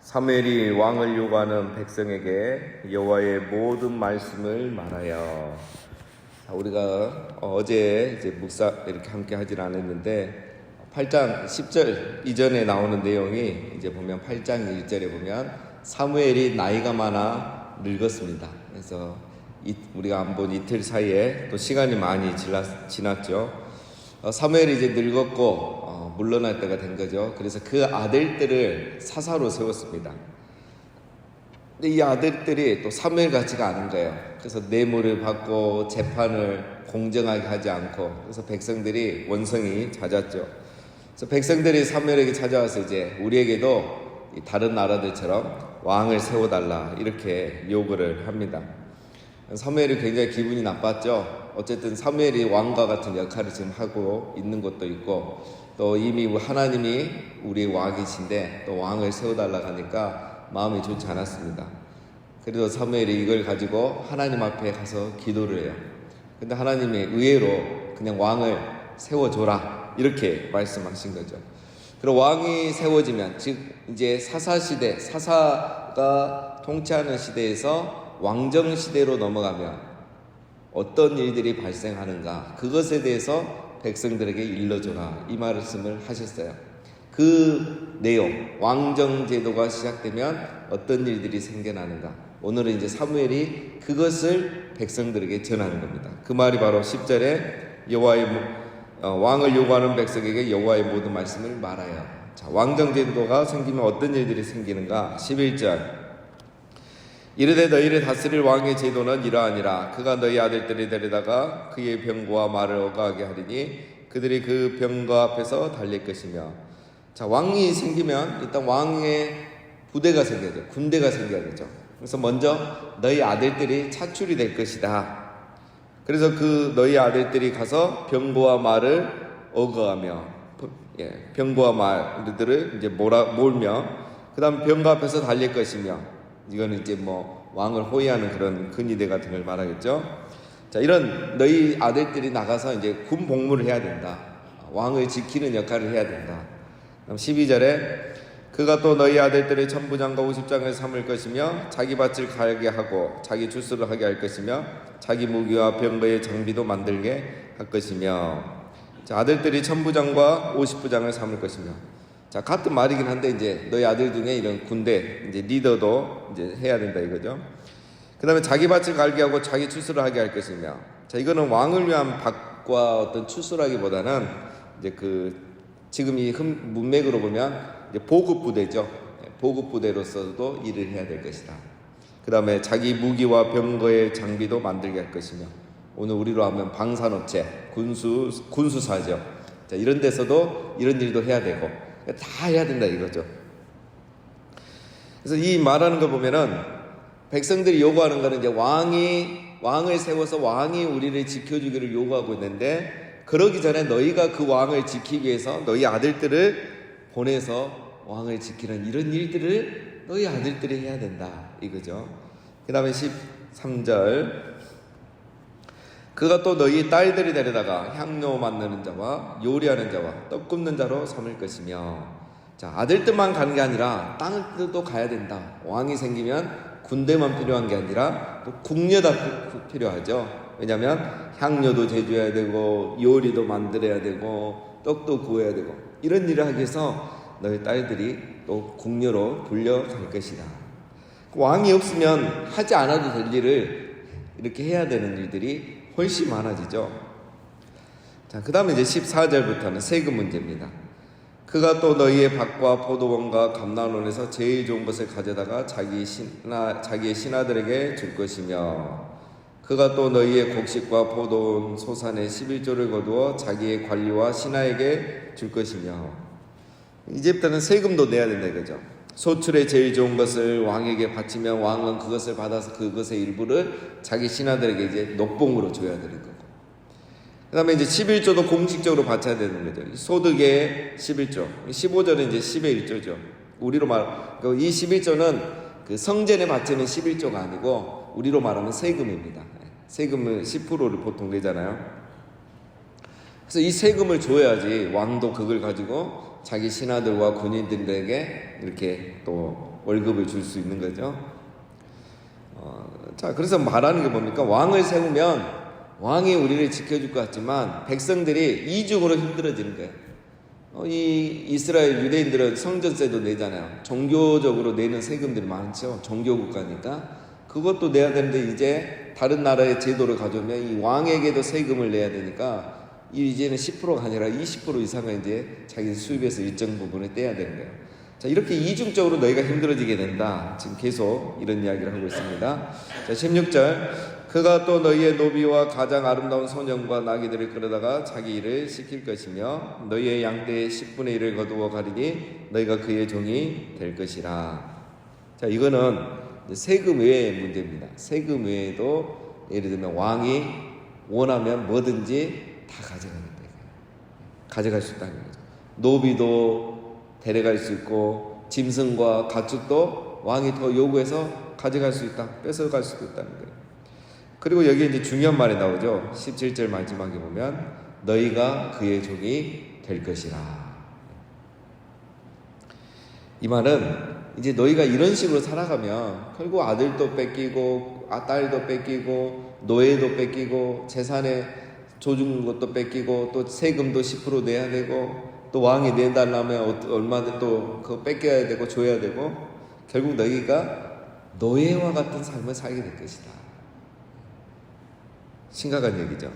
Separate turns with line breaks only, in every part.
사무엘이 왕을 요구하는 백성에게 여호와의 모든 말씀을 말하여. 우리가 어제 이제 묵사 이렇게 함께 하진 않았는데 8장 10절 이전에 나오는 내용이 이제 보면 8장 1절에 보면 사무엘이 나이가 많아 늙었습니다. 그래서 우리가 안 본 이틀 사이에 또 시간이 많이 지났죠. 사무엘이 이제 늙었고 물러날 때가 된 거죠. 그래서 그 아들들을 사사로 세웠습니다. 근데 이 아들들이 또 사무엘 같지가 않은 거예요. 그래서 뇌물을 받고 재판을 공정하게 하지 않고, 그래서 백성들이 원성이 잦았죠. 그래서 백성들이 사무엘에게 찾아와서 이제 우리에게도 다른 나라들처럼 왕을 세워달라 이렇게 요구를 합니다. 사무엘이 굉장히 기분이 나빴죠. 어쨌든 사무엘이 왕과 같은 역할을 지금 하고 있는 것도 있고, 또 이미 하나님이 우리의 왕이신데 또 왕을 세워달라고 하니까 마음이 좋지 않았습니다. 그래도 사무엘이 이걸 가지고 하나님 앞에 가서 기도를 해요. 근데 하나님이 의외로 그냥 왕을 세워줘라 이렇게 말씀하신 거죠. 그리고 왕이 세워지면, 즉 이제 사사시대, 사사가 통치하는 시대에서 왕정 시대로 넘어가면 어떤 일들이 발생하는가, 그것에 대해서 백성들에게 일러줘라 이 말씀을 하셨어요. 그 내용, 왕정 제도가 시작되면 어떤 일들이 생겨나는가, 오늘은 이제 사무엘이 그것을 백성들에게 전하는 겁니다. 그 말이 바로 10절에 여호와의 왕을 요구하는 백성에게 여호와의 모든 말씀을 말하여. 자, 왕정 제도가 생기면 어떤 일들이 생기는가. 11절 이르되 너희를 다스릴 왕의 제도는 이러하니라. 그가 너희 아들들을 데려다가 그의 병거와 말을 어가하게 하리니 그들이 그 병거 앞에서 달릴 것이며. 자, 왕이 생기면 일단 왕의 부대가 생겨야죠. 군대가 생겨야 되죠. 그래서 먼저 너희 아들들이 차출이 될 것이다. 그래서 그 너희 아들들이 가서 병거와 말을 어가하며, 병거와 말들을 이제 몰며, 그 다음 병거 앞에서 달릴 것이며. 이거는 이제 왕을 호위하는 그런 근위대 같은 걸 말하겠죠. 자, 이런 너희 아들들이 나가서 이제 군 복무를 해야 된다. 왕을 지키는 역할을 해야 된다. 그럼 12절에 그가 또 너희 아들들의 천부장과 50장을 삼을 것이며 자기 밭을 갈게 하고 자기 주수를 하게 할 것이며 자기 무기와 병거의 장비도 만들게 할 것이며. 자, 아들들이 천부장과 50부장을 삼을 것이며. 자, 같은 말이긴 한데 이제 너희 아들 중에 이런 군대 이제 리더도 이제 해야 된다 이거죠. 그 다음에 자기 밭을 갈게 하고 자기 추수를 하게 할 것이며. 자, 이거는 왕을 위한 밭과 어떤 추수라기보다는 이제 지금 이 문맥으로 보면 이제 보급 부대죠. 보급 부대로서도 일을 해야 될 것이다. 그 다음에 자기 무기와 병거의 장비도 만들게 할 것이며. 오늘 우리로 하면 방산업체, 군수사죠. 자, 이런 데서도 이런 일도 해야 되고 다 해야 된다 이거죠. 그래서 이 말하는 거 보면은 백성들이 요구하는 거는 이제 왕을 세워서 왕이 우리를 지켜주기를 요구하고 있는데, 그러기 전에 너희가 그 왕을 지키기 위해서 너희 아들들을 보내서 왕을 지키는 이런 일들을 너희 아들들이 해야 된다 이거죠. 그 다음에 13절 그가 또 너희 딸들이 데려다가 향료 만드는 자와 요리하는 자와 떡 굽는 자로 삼을 것이며. 자, 아들들만 가는 게 아니라 땅들도 가야 된다. 왕이 생기면 군대만 필요한 게 아니라 또 궁녀다 필요하죠. 왜냐하면 향료도 제조해야 되고 요리도 만들어야 되고 떡도 구워야 되고, 이런 일을 하기 위해서 너희 딸들이 또 궁녀로 불려갈 것이다. 왕이 없으면 하지 않아도 될 일을 이렇게 해야 되는 일들이 훨씬 많아지죠. 자, 그 다음에 이제 14절부터는 세금 문제입니다. 그가 또 너희의 밭과 포도원과 감람원에서 제일 좋은 것을 가져다가 자기의 신하들에게 줄 것이며, 그가 또 너희의 곡식과 포도원 소산의 11조를 거두어 자기의 관리와 신하에게 줄 것이며. 이제부터는 세금도 내야 된다 이거죠. 소출의 제일 좋은 것을 왕에게 바치면 왕은 그것을 받아서 그것의 일부를 자기 신하들에게 이제 녹봉으로 줘야 되는 거고, 그 다음에 이제 11조도 공식적으로 바쳐야 되는 거죠. 소득의 11조, 15조는 이제 10의 1조죠. 우리로 이 11조는 그 성전에 바치는 11조가 아니고 우리로 말하면 세금입니다. 세금은 10%를 보통 내잖아요. 그래서 이 세금을 줘야지 왕도 그걸 가지고 자기 신하들과 군인들에게 이렇게 또 월급을 줄 수 있는 거죠. 자, 그래서 말하는 게 뭡니까? 왕을 세우면 왕이 우리를 지켜줄 것 같지만 백성들이 이중으로 힘들어지는 거예요. 이 이스라엘 유대인들은 성전세도 내잖아요. 종교적으로 내는 세금들이 많죠. 종교국가니까 그것도 내야 되는데 이제 다른 나라의 제도를 가져오면 이 왕에게도 세금을 내야 되니까 이제는 10%가 아니라 20% 이상을 이제 자기 수입에서 일정 부분을 떼야 되는 거예요. 자, 이렇게 이중적으로 너희가 힘들어지게 된다. 지금 계속 이런 이야기를 하고 있습니다. 자, 16절. 그가 또 너희의 노비와 가장 아름다운 소년과 나귀들을 끌어다가 자기 일을 시킬 것이며 너희의 양떼의 10분의 1을 거두어 가리니 너희가 그의 종이 될 것이라. 자, 이거는 세금 외의 문제입니다. 세금 외에도 예를 들면 왕이 원하면 뭐든지 다 가져가겠다. 가져갈 수 있다는 거죠. 노비도 데려갈 수 있고 짐승과 가축도 왕이 더 요구해서 가져갈 수 있다. 뺏어갈 수도 있다는 거예요. 그리고 여기에 이제 중요한 말이 나오죠. 17절 마지막에 보면 너희가 그의 종이 될 것이라. 이 말은 이제 너희가 이런 식으로 살아가면 결국 아들도 뺏기고 딸도 뺏기고 노예도 뺏기고 재산에 조준 것도 뺏기고 또 세금도 10% 내야 되고 또 왕이 내달라면 얼마든 또 그거 뺏겨야 되고 줘야 되고 결국 너희가 노예와 같은 삶을 살게 될 것이다. 심각한 얘기죠.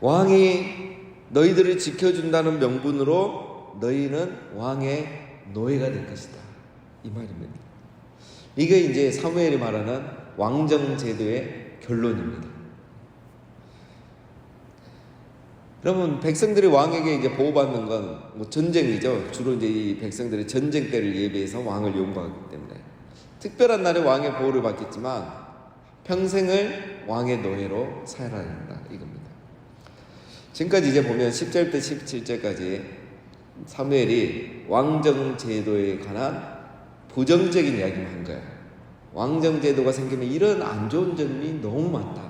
왕이 너희들을 지켜준다는 명분으로 너희는 왕의 노예가 될 것이다. 이 말입니다. 이게 이제 사무엘이 말하는 왕정제도의 결론입니다. 그러면 백성들이 왕에게 이제 보호받는 건 뭐 전쟁이죠. 주로 이제 이 백성들이 전쟁 때를 예비해서 왕을 용거하기 때문에 특별한 날에 왕의 보호를 받겠지만 평생을 왕의 노예로 살아야 한다. 이겁니다. 지금까지 이제 보면 10절부터 17절까지 사무엘이 왕정제도에 관한 부정적인 이야기만 한 거예요. 왕정제도가 생기면 이런 안 좋은 점이 너무 많다.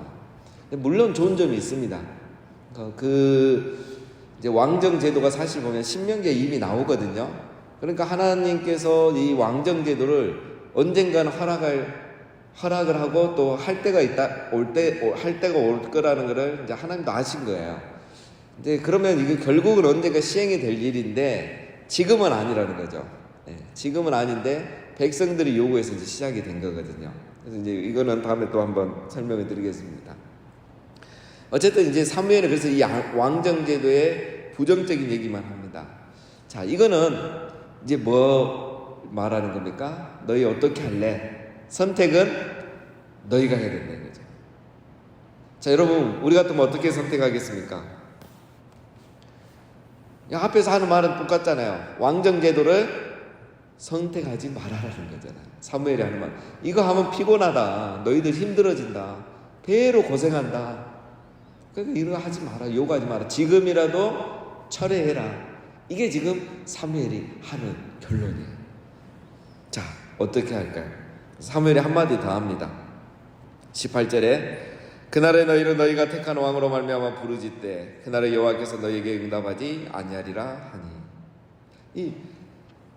물론 좋은 점이 있습니다. 이제 왕정제도가 사실 보면 신명기에 이미 나오거든요. 그러니까 하나님께서 이 왕정제도를 언젠가는 허락을 하고 또 할 때가 할 때가 올 거라는 것을 이제 하나님도 아신 거예요. 근데 그러면 이게 결국은 언젠가 시행이 될 일인데 지금은 아니라는 거죠. 네, 지금은 아닌데 백성들이 요구해서 이제 시작이 된 거거든요. 그래서 이제 이거는 다음에 또 한번 설명을 드리겠습니다. 어쨌든 이제 사무엘은 그래서 이 왕정제도의 부정적인 얘기만 합니다. 자, 이거는 이제 뭐 말하는 겁니까? 너희 어떻게 할래? 선택은 너희가 해야 된다는 거죠. 자, 여러분, 우리 같으면 어떻게 선택하겠습니까? 앞에서 하는 말은 똑같잖아요. 왕정제도를 선택하지 말아라는 거잖아요. 사무엘이 하는 말. 이거 하면 피곤하다. 너희들 힘들어진다. 배로 고생한다. 그러니까 이거 하지 마라. 요구하지 마라. 지금이라도 철회해라. 이게 지금 사무엘이 하는 결론이에요. 자, 어떻게 할까요? 사무엘이 한마디 더 합니다. 18절에 그날에 너희를 너희가 택한 왕으로 말미암아 부르짖되 그날에 여호와께서 너희에게 응답하지 아니하리라 하니. 이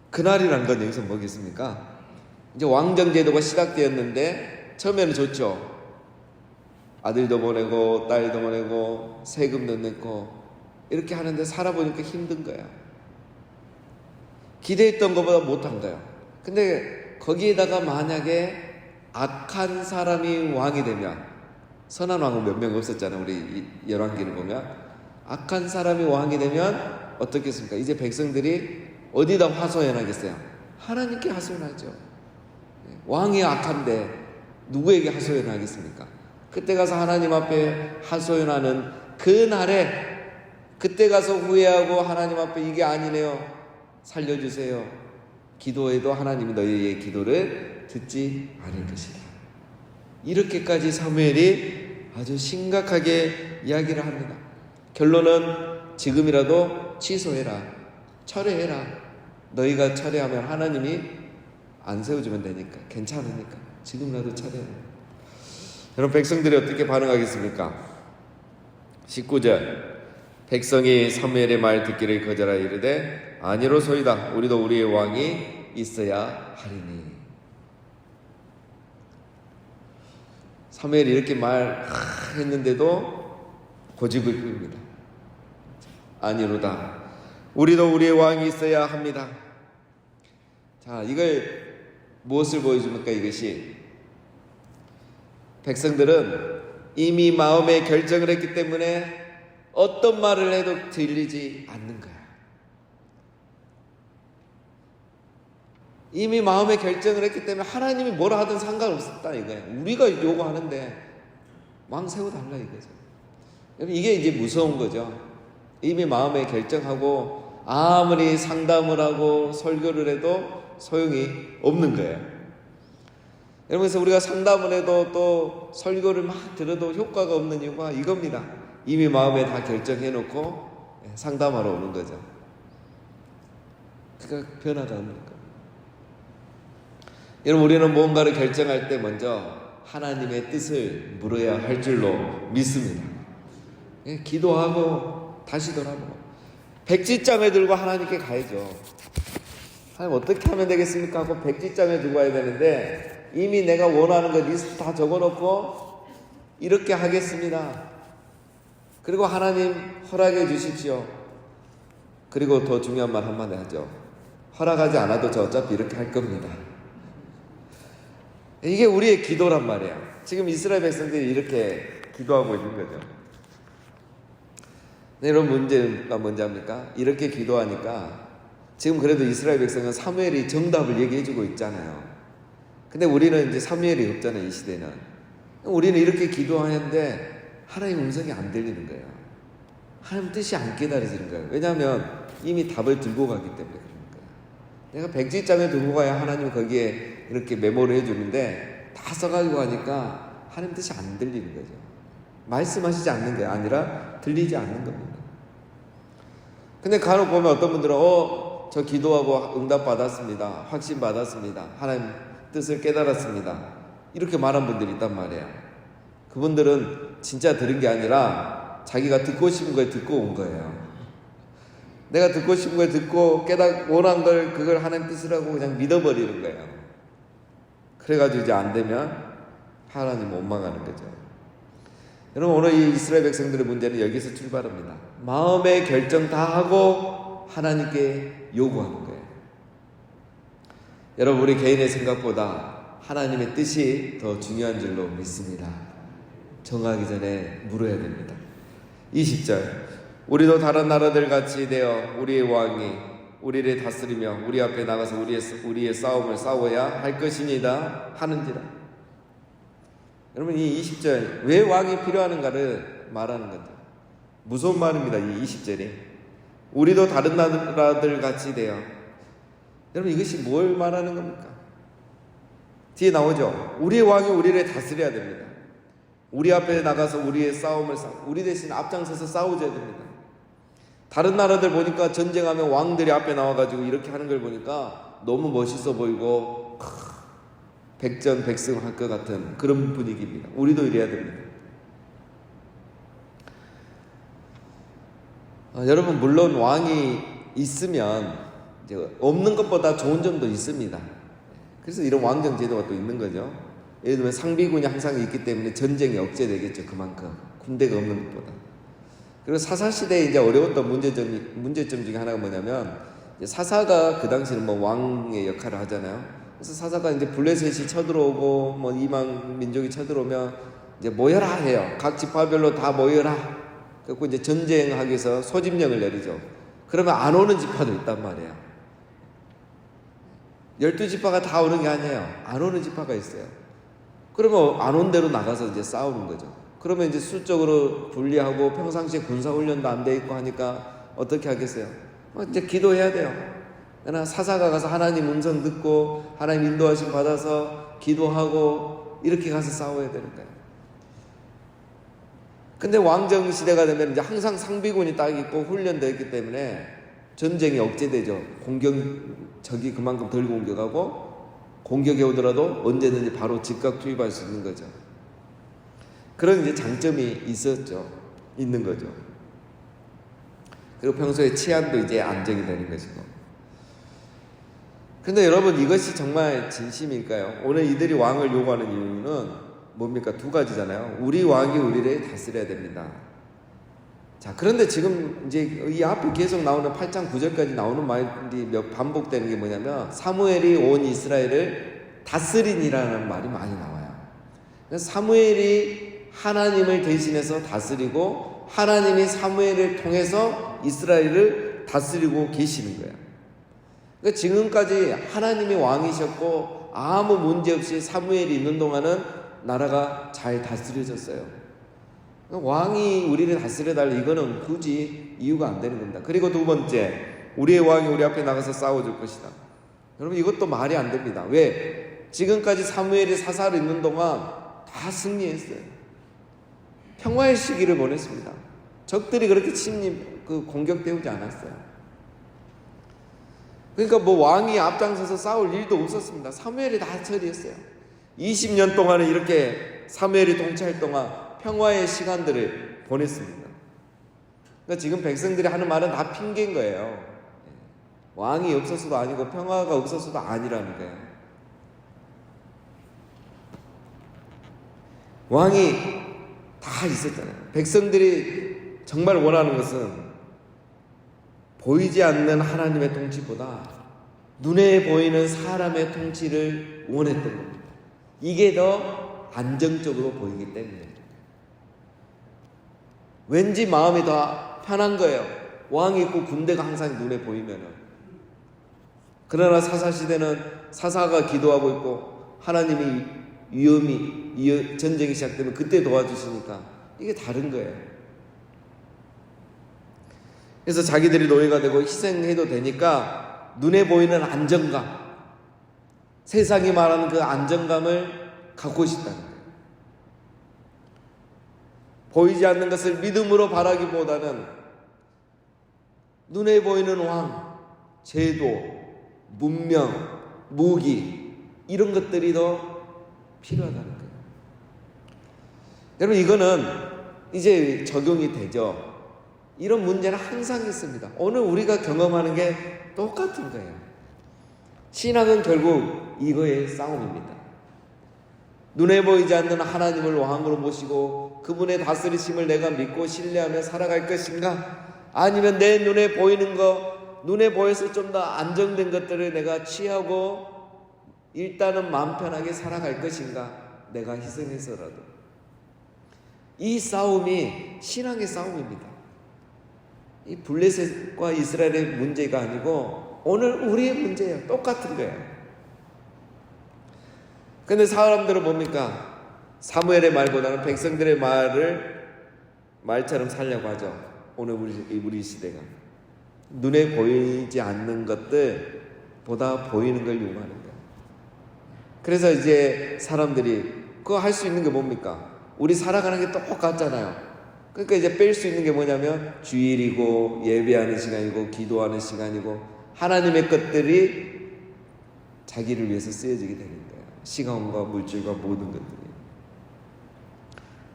그날이란 건 여기서 뭐겠습니까? 이제 왕정제도가 시작되었는데 처음에는 좋죠. 아들도 보내고 딸도 보내고 세금도 내고 이렇게 하는데 살아보니까 힘든 거야. 기대했던 것보다 못한 거야. 근데 거기에다가 만약에 악한 사람이 왕이 되면, 선한 왕은 몇 명 없었잖아요. 우리 열왕기를 보면 악한 사람이 왕이 되면 어떻겠습니까? 이제 백성들이 어디다 하소연하겠어요? 하나님께 하소연하죠. 왕이 악한데 누구에게 하소연하겠습니까? 그때 가서 하나님 앞에 하소연하는 그 날에, 그때 가서 후회하고 하나님 앞에 이게 아니네요, 살려주세요, 기도해도 하나님이 너희의 기도를 듣지 않을 것이다. 이렇게까지 사무엘이 아주 심각하게 이야기를 합니다. 결론은 지금이라도 취소해라, 철회해라. 너희가 철회하면 하나님이 안 세워주면 되니까, 괜찮으니까 지금이라도 철회해라. 여러분, 백성들이 어떻게 반응하겠습니까? 19절 백성이 사무엘의 말 듣기를 거절하여 이르되 아니로소이다. 우리도 우리의 왕이 있어야 하리니. 사무엘이 이렇게 말했는데도 고집을 피웁니다. 아니로다. 우리도 우리의 왕이 있어야 합니다. 자, 이걸 무엇을 보여줍니까? 이것이 백성들은 이미 마음에 결정을 했기 때문에 어떤 말을 해도 들리지 않는 거야. 이미 마음에 결정을 했기 때문에 하나님이 뭐라 하든 상관없었다 이거야. 우리가 요구하는데 왕 세워달라 이거죠. 이게 이제 무서운 거죠. 이미 마음에 결정하고 아무리 상담을 하고 설교를 해도 소용이 없는 거예요. 그래서 우리가 상담을 해도 또 설교를 막 들어도 효과가 없는 이유가 이겁니다. 이미 마음에 다 결정해놓고 상담하러 오는 거죠. 그러니까 변화가 없는 거예요. 여러분, 우리는 뭔가를 결정할 때 먼저 하나님의 뜻을 물어야 할 줄로 믿습니다. 기도하고 다시 돌아보고 백지장을 들고 하나님께 가야죠. 하나님 어떻게 하면 되겠습니까? 하고 백지장을 들고 와야 되는데 이미 내가 원하는 거 리스트 다 적어놓고 이렇게 하겠습니다. 그리고 하나님 허락해 주십시오. 그리고 더 중요한 말 한마디 하죠. 허락하지 않아도 저 어차피 이렇게 할 겁니다. 이게 우리의 기도란 말이야. 지금 이스라엘 백성들이 이렇게 기도하고 있는 거죠. 네, 이런 문제가 뭔지 압니까? 이렇게 기도하니까 지금 그래도 이스라엘 백성은 사무엘이 정답을 얘기해주고 있잖아요. 근데 우리는 이제 사무엘이 없잖아요. 이 시대는. 우리는 이렇게 기도하는데 하나님 음성이 안 들리는 거예요. 하나님 뜻이 안 깨달아지는 거예요. 왜냐하면 이미 답을 들고 가기 때문에 그런 거예요. 내가 백지장에 들고 가야 하나님 거기에 이렇게 메모를 해주는데 다 써가지고 가니까 하나님 뜻이 안 들리는 거죠. 말씀하시지 않는 게 아니라 들리지 않는 겁니다. 근데 간혹 보면 어떤 분들은 저 기도하고 응답 받았습니다. 확신 받았습니다. 하나님 뜻을 깨달았습니다. 이렇게 말한 분들이 있단 말이에요. 그분들은 진짜 들은 게 아니라 자기가 듣고 싶은 걸 듣고 온 거예요. 내가 듣고 싶은 걸 듣고 원한 걸 그걸 하나님 뜻이라고 그냥 믿어버리는 거예요. 그래가지고 이제 안 되면 하나님 원망하는 거죠. 여러분, 오늘 이 이스라엘 백성들의 문제는 여기서 출발합니다. 마음의 결정 다 하고 하나님께 요구하는 거예요. 여러분, 우리 개인의 생각보다 하나님의 뜻이 더 중요한 줄로 믿습니다. 정하기 전에 물어야 됩니다. 20절 우리도 다른 나라들 같이 되어 우리의 왕이 우리를 다스리며 우리 앞에 나가서 우리의 싸움을 싸워야 할 것이니이다 하는지라. 여러분, 이 20절 왜 왕이 필요하는가를 말하는 거죠. 무서운 말입니다. 이 20절이 우리도 다른 나라들 같이 되어. 여러분, 이것이 뭘 말하는 겁니까? 뒤에 나오죠. 우리의 왕이 우리를 다스려야 됩니다. 우리 앞에 나가서 우리의 싸움을 우리 대신 앞장서서 싸워줘야 됩니다. 다른 나라들 보니까 전쟁하면 왕들이 앞에 나와가지고 이렇게 하는 걸 보니까 너무 멋있어 보이고 백전백승 할 것 같은 그런 분위기입니다. 우리도 이래야 됩니다. 여러분, 물론 왕이 있으면 이제 없는 것보다 좋은 점도 있습니다. 그래서 이런 왕정 제도가 또 있는 거죠. 예를 들면 상비군이 항상 있기 때문에 전쟁이 억제되겠죠. 그만큼 군대가 없는 것보다. 그리고 사사시대에 이제 어려웠던 문제점 중에 하나가 뭐냐면 사사가 그 당시에는 뭐 왕의 역할을 하잖아요. 그래서 사사가 이제 블레셋이 쳐들어오고 뭐 이방 민족이 쳐들어오면 이제 모여라 해요. 각 지파별로 다 모여라. 그래서 이제 전쟁하기 위해서 소집령을 내리죠. 그러면 안 오는 지파도 있단 말이에요. 12지파가 다 오는 게 아니에요. 안 오는 지파가 있어요. 그러면 안 온 대로 나가서 이제 싸우는 거죠. 그러면 이제 수적으로 분리하고 평상시에 군사훈련도 안 돼 있고 하니까 어떻게 하겠어요? 이제 기도해야 돼요. 그러나 사사가 가서 하나님 음성 듣고 하나님 인도하심 받아서 기도하고 이렇게 가서 싸워야 되는 거예요. 근데 왕정 시대가 되면 이제 항상 상비군이 딱 있고 훈련되어 있기 때문에 전쟁이 억제되죠. 적이 그만큼 덜 공격하고 공격해 오더라도 언제든지 바로 즉각 투입할 수 있는 거죠. 그런 이제 장점이 있는 거죠. 그리고 평소에 치안도 이제 안정이 되는 것이고. 근데 여러분, 이것이 정말 진심일까요? 오늘 이들이 왕을 요구하는 이유는 뭡니까? 두 가지잖아요. 우리 왕이 우리를 다스려야 됩니다. 자, 그런데 지금 이제 이 앞에 계속 나오는 8장 9절까지 나오는 말이 반복되는 게 뭐냐면, 사무엘이 온 이스라엘을 다스리니라는 말이 많이 나와요. 그래서 사무엘이 하나님을 대신해서 다스리고, 하나님이 사무엘을 통해서 이스라엘을 다스리고 계시는 거예요. 그러니까 지금까지 하나님이 왕이셨고 아무 문제 없이 사무엘이 있는 동안은 나라가 잘 다스려졌어요. 그러니까 왕이 우리를 다스려달라, 이거는 굳이 이유가 안 되는 겁니다. 그리고 두 번째, 우리의 왕이 우리 앞에 나가서 싸워줄 것이다. 여러분, 이것도 말이 안 됩니다. 왜? 지금까지 사무엘이 사사로 있는 동안 다 승리했어요. 평화의 시기를 보냈습니다. 적들이 그렇게 공격되지 않았어요. 그러니까 뭐 왕이 앞장서서 싸울 일도 없었습니다. 사무엘이 다 처리했어요. 20년 동안은 이렇게 사무엘이 통치할 동안 평화의 시간들을 보냈습니다. 그러니까 지금 백성들이 하는 말은 다 핑계인 거예요. 왕이 없었어도 아니고 평화가 없었어도 아니라는 거예요. 왕이 다 있었잖아요. 백성들이 정말 원하는 것은 보이지 않는 하나님의 통치보다 눈에 보이는 사람의 통치를 원했던 겁니다. 이게 더 안정적으로 보이기 때문에, 왠지 마음이 더 편한 거예요. 왕이 있고 군대가 항상 눈에 보이면은. 그러나 사사시대는 사사가 기도하고 있고 하나님이 전쟁이 시작되면 그때 도와주시니까 이게 다른 거예요. 그래서 자기들이 노예가 되고 희생해도 되니까 눈에 보이는 안정감, 세상이 말하는 그 안정감을 갖고 싶다는 거예요. 보이지 않는 것을 믿음으로 바라기보다는 눈에 보이는 왕, 제도, 문명, 무기, 이런 것들이 더 필요하다는 거예요. 여러분, 이거는 이제 적용이 되죠. 이런 문제는 항상 있습니다. 오늘 우리가 경험하는 게 똑같은 거예요. 신앙은 결국 이거의 싸움입니다. 눈에 보이지 않는 하나님을 왕으로 모시고 그분의 다스리심을 내가 믿고 신뢰하며 살아갈 것인가? 아니면 내 눈에 보이는 거, 눈에 보여서 좀 더 안정된 것들을 내가 취하고 일단은 마음 편하게 살아갈 것인가? 내가 희생해서라도. 이 싸움이 신앙의 싸움입니다. 이 블레셋과 이스라엘의 문제가 아니고 오늘 우리의 문제예요. 똑같은 거예요. 근데 사람들은 뭡니까? 사무엘의 말보다는 백성들의 말처럼 살려고 하죠. 오늘 우리 시대가 눈에 보이지 않는 것들보다 보이는 걸 요구하는 거예요. 그래서 이제 사람들이 그거 할 수 있는 게 뭡니까? 우리 살아가는 게 똑같잖아요. 그러니까 이제 뺄 수 있는 게 뭐냐면 주일이고 예배하는 시간이고 기도하는 시간이고 하나님의 것들이 자기를 위해서 쓰여지게 되는 거예요. 시간과 물질과 모든 것들이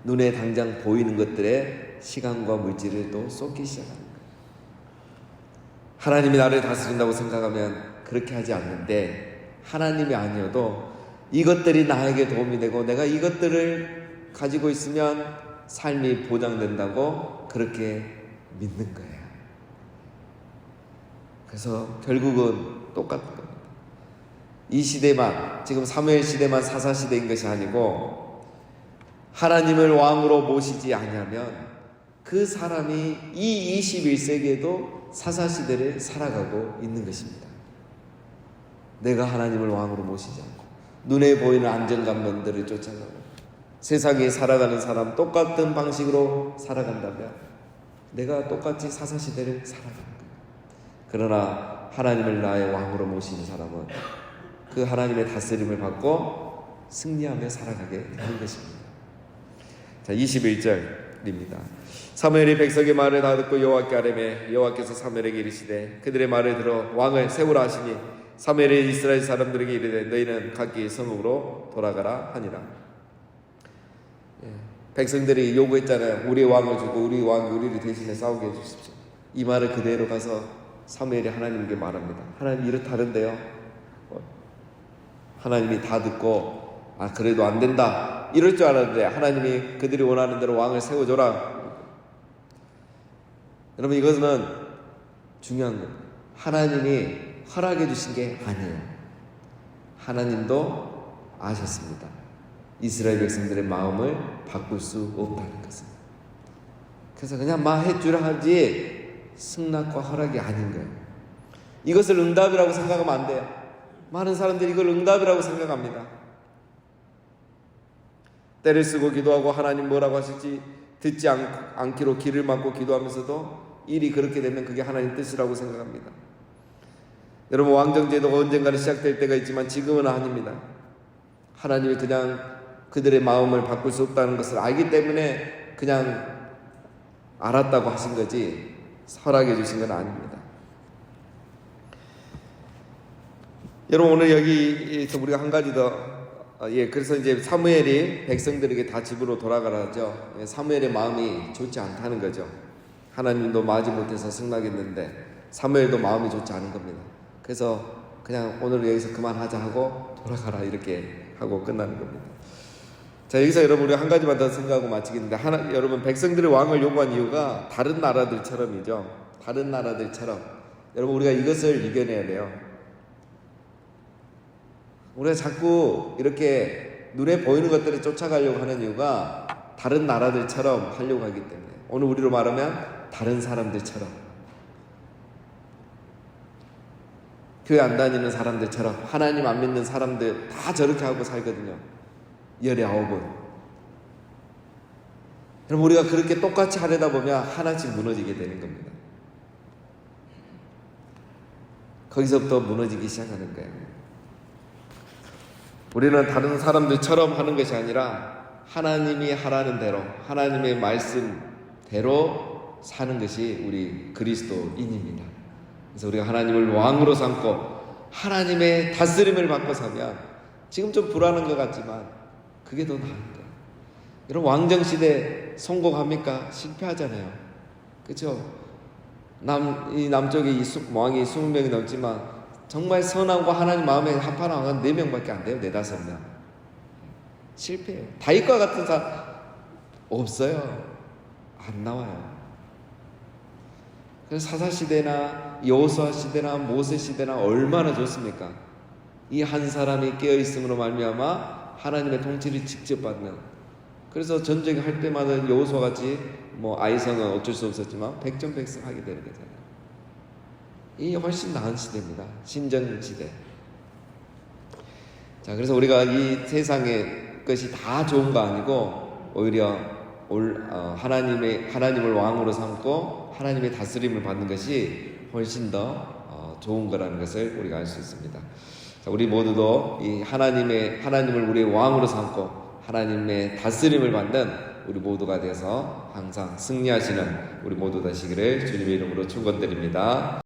눈에 당장 보이는 것들에 시간과 물질을 또 쏟기 시작하는 거예요. 하나님이 나를 다스린다고 생각하면 그렇게 하지 않는데, 하나님이 아니어도 이것들이 나에게 도움이 되고 내가 이것들을 가지고 있으면 삶이 보장된다고 그렇게 믿는 거예요. 그래서 결국은 똑같은 겁니다. 이 시대만, 지금 사무엘 시대만 사사 시대인 것이 아니고 하나님을 왕으로 모시지 아니하면 그 사람이 이 21세기에도 사사 시대를 살아가고 있는 것입니다. 내가 하나님을 왕으로 모시지 않고 눈에 보이는 안정감들을 쫓아가고 세상에 살아가는 사람 똑같은 방식으로 살아간다면 내가 똑같이 사사시대를 살아가는 거예요. 그러나 하나님을 나의 왕으로 모시는 사람은 그 하나님의 다스림을 받고 승리하며 살아가게 되는 것입니다. 자, 21절입니다. 사무엘이 백성의 말을 다 듣고 여호와께 아뢰매 여호와께서 사무엘에게 이르시되 그들의 말을 들어 왕을 세우라 하시니 사무엘이 이스라엘 사람들에게 이르되 너희는 각기 성읍으로 돌아가라 하니라. 백성들이 요구했잖아요. 우리의 왕을 주고 우리 왕이 우리를 대신해 싸우게 해주십시오. 이 말을 그대로 가서 사무엘이 하나님께 말합니다. 하나님 이렇다는데요, 하나님이 다 듣고 그래도 안 된다 이럴 줄 알았는데 하나님이 그들이 원하는 대로 왕을 세워줘라. 여러분, 이것은 중요한 겁니다. 하나님이 허락해 주신 게 아니에요. 하나님도 아셨습니다. 이스라엘 백성들의 마음을 바꿀 수 없다는 것은. 그래서 그냥 해주라 하지 승낙과 허락이 아닌 거예요. 이것을 응답이라고 생각하면 안 돼요. 많은 사람들이 이걸 응답이라고 생각합니다. 때를 쓰고 기도하고 하나님 뭐라고 하실지 듣지 않기로 귀를 막고 기도하면서도 일이 그렇게 되면 그게 하나님 뜻이라고 생각합니다. 여러분, 왕정제도가 언젠가는 시작될 때가 있지만 지금은 아닙니다. 하나님이 그냥 그들의 마음을 바꿀 수 없다는 것을 알기 때문에 그냥 알았다고 하신 거지 허락해 주신 건 아닙니다. 여러분, 오늘 여기서 우리가 한 가지 더 그래서 이제 사무엘이 백성들에게 다 집으로 돌아가라 하죠. 사무엘의 마음이 좋지 않다는 거죠. 하나님도 마지못해서 승낙했는데 사무엘도 마음이 좋지 않은 겁니다. 그래서 그냥 오늘 여기서 그만하자 하고 돌아가라 이렇게 하고 끝나는 겁니다. 자, 여기서 여러분 우리 한 가지만 더 생각하고 마치겠는데, 여러분 백성들의 왕을 요구한 이유가 다른 나라들처럼이죠. 다른 나라들처럼. 여러분, 우리가 이것을 이겨내야 돼요. 우리가 자꾸 이렇게 눈에 보이는 것들을 쫓아가려고 하는 이유가 다른 나라들처럼 하려고 하기 때문에, 오늘 우리로 말하면 다른 사람들처럼, 교회 안 다니는 사람들처럼, 하나님 안 믿는 사람들 다 저렇게 하고 살거든요. 19은. 여러분, 우리가 그렇게 똑같이 하려다 보면 하나씩 무너지게 되는 겁니다. 거기서부터 무너지기 시작하는 거예요. 우리는 다른 사람들처럼 하는 것이 아니라 하나님이 하라는 대로, 하나님의 말씀대로 사는 것이 우리 그리스도인입니다. 그래서 우리가 하나님을 왕으로 삼고 하나님의 다스림을 받고 사면, 지금 좀 불안한 것 같지만 그게 더 나은 거예요. 여러분, 왕정시대 성공합니까? 실패하잖아요. 그렇죠? 이 남쪽에 왕이 20명이 넘지만 정말 선함과 하나님 마음에 합하는 왕은 4명밖에 안 돼요. 4-5명. 실패해요. 다윗과 같은 사람 없어요. 안 나와요. 그래서 사사시대나 여호수아 시대나 모세 시대나 얼마나 좋습니까? 이 한 사람이 깨어있음으로 말미암아 하나님의 통치를 직접 받는. 그래서 전쟁할 때마다 여호수아같이 아이성은 어쩔 수 없었지만 백전백승하게 되는 거잖아요. 이 훨씬 나은 시대입니다. 신전 시대. 자, 그래서 우리가 이 세상의 것이 다 좋은 거 아니고 오히려 하나님을 왕으로 삼고 하나님의 다스림을 받는 것이 훨씬 더 좋은 거라는 것을 우리가 알 수 있습니다. 자, 우리 모두도 이 하나님을 우리의 왕으로 삼고 하나님의 다스림을 받는 우리 모두가 되어서 항상 승리하시는 우리 모두 되시기를 주님의 이름으로 축원드립니다.